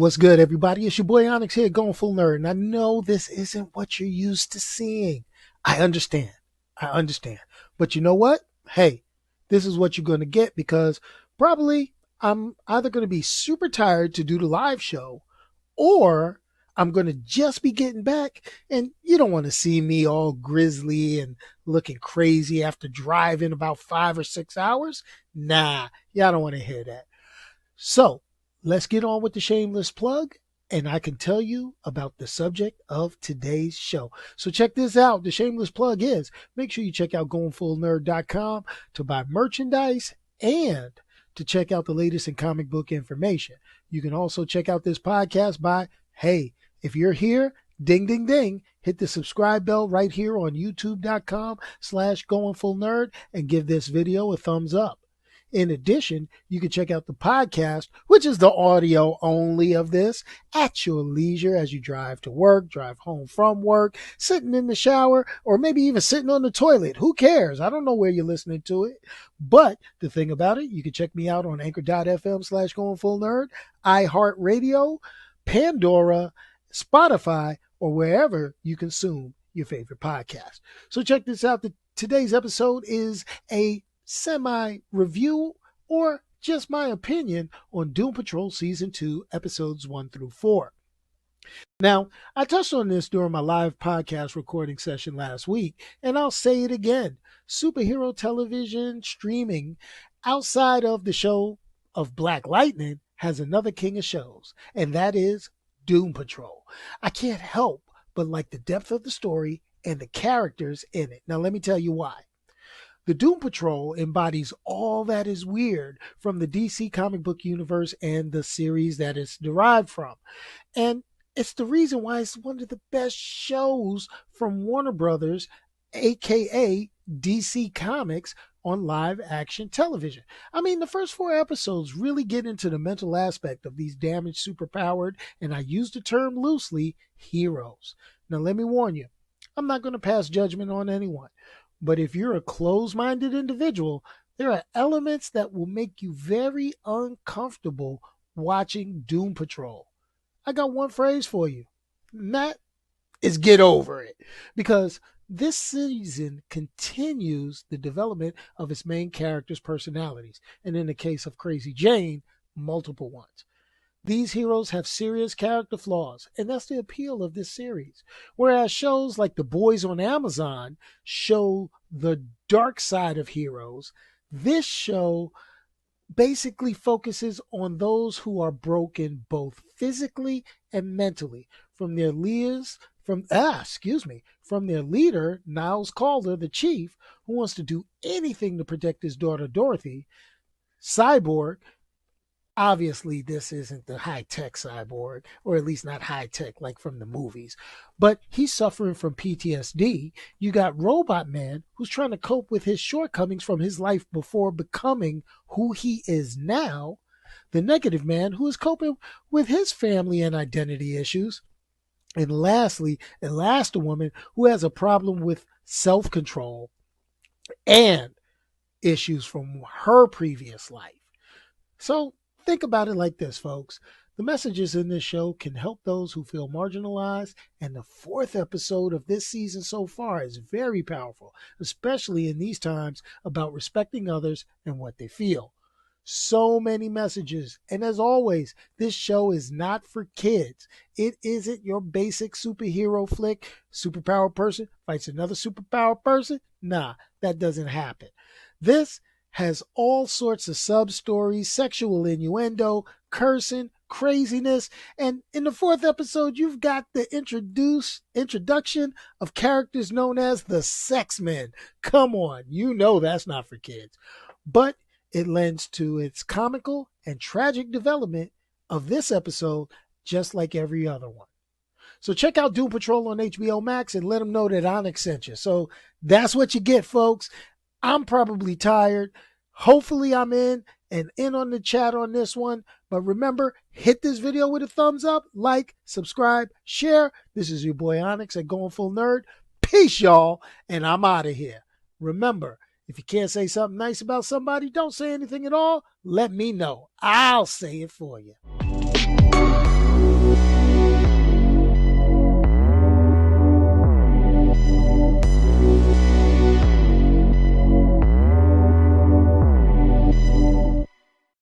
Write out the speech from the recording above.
What's good, everybody? It's your boy Onyx here, going full nerd. And I know this isn't what you're used to seeing. I understand. But you know what? Hey, this is what you're going to get because probably I'm either going to be super tired to do the live show or I'm going to just be getting back. And you don't want to see me all grizzly and looking crazy after driving about 5 or 6 hours. Nah, y'all don't want to hear that. So let's get on with the shameless plug, and I can tell you about the subject of today's show. So check this out. The shameless plug is make sure you check out goingfullnerd.com to buy merchandise and to check out the latest in comic book information. You can also check out this podcast by, hey, if you're here, ding, ding, ding, hit the subscribe bell right here on youtube.com/goingfullnerd and give this video a thumbs up. In addition, you can check out the podcast, which is the audio only of this, at your leisure as you drive to work, drive home from work, sitting in the shower, or maybe even sitting on the toilet. Who cares? I don't know where you're listening to it. But the thing about it, you can check me out on anchor.fm/goingfullnerd, iHeartRadio, Pandora, Spotify, or wherever you consume your favorite podcast. So check this out. Today's episode is a semi-review or just my opinion on Doom Patrol Season 2, Episodes 1 through 4. Now, I touched on this during my live podcast recording session last week, and I'll say it again. Superhero television streaming outside of the show of Black Lightning has another king of shows, and that is Doom Patrol. I can't help but like the depth of the story and the characters in it. Now, let me tell you why. The Doom Patrol embodies all that is weird from the DC comic book universe and the series that it's derived from. And it's the reason why it's one of the best shows from Warner Brothers, aka DC Comics, on live action television. I mean, the first 4 episodes really get into the mental aspect of these damaged, superpowered, and I use the term loosely, heroes. Now, let me warn you, I'm not going to pass judgment on anyone. But if you're a closed-minded individual, there are elements that will make you very uncomfortable watching Doom Patrol. I got one phrase for you, and that is get over it. Because this season continues the development of its main characters' personalities, and in the case of Crazy Jane, multiple ones. These heroes have serious character flaws, and that's the appeal of this series. Whereas shows like The Boys on Amazon show the dark side of heroes, this show basically focuses on those who are broken both physically and mentally, from their leaders, from their leader, Niles Calder, the chief, who wants to do anything to protect his daughter Dorothy. Cyborg, obviously, this isn't the high-tech Cyborg, or at least not high-tech like from the movies, but he's suffering from PTSD. You got Robot Man, who's trying to cope with his shortcomings from his life before becoming who he is now. The Negative Man, who is coping with his family and identity issues. And lastly, Elasti-Woman, who has a problem with self-control and issues from her previous life. So, think about it like this, folks. The messages in this show can help those who feel marginalized, and the 4th episode of this season so far is very powerful, especially in these times about respecting others and what they feel. So many messages, and as always, this show is not for kids. It isn't your basic superhero flick. Superpower person fights another superpower person. Nah, that doesn't happen. This has all sorts of sub-stories, sexual innuendo, cursing, craziness, and in the 4th episode, you've got the introduction of characters known as the Sex Men. Come on, you know that's not for kids. But it lends to its comical and tragic development of this episode, just like every other one. So check out Doom Patrol on HBO Max and let them know that Onyx sent you. So that's what you get, folks. I'm probably tired. Hopefully I'm in on the chat on this one. But remember, hit this video with a thumbs up, like, subscribe, share. This is your boy Onyx at Going Full Nerd. Peace, y'all, and I'm out of here. Remember, if you can't say something nice about somebody, don't say anything at all. Let me know. I'll say it for you.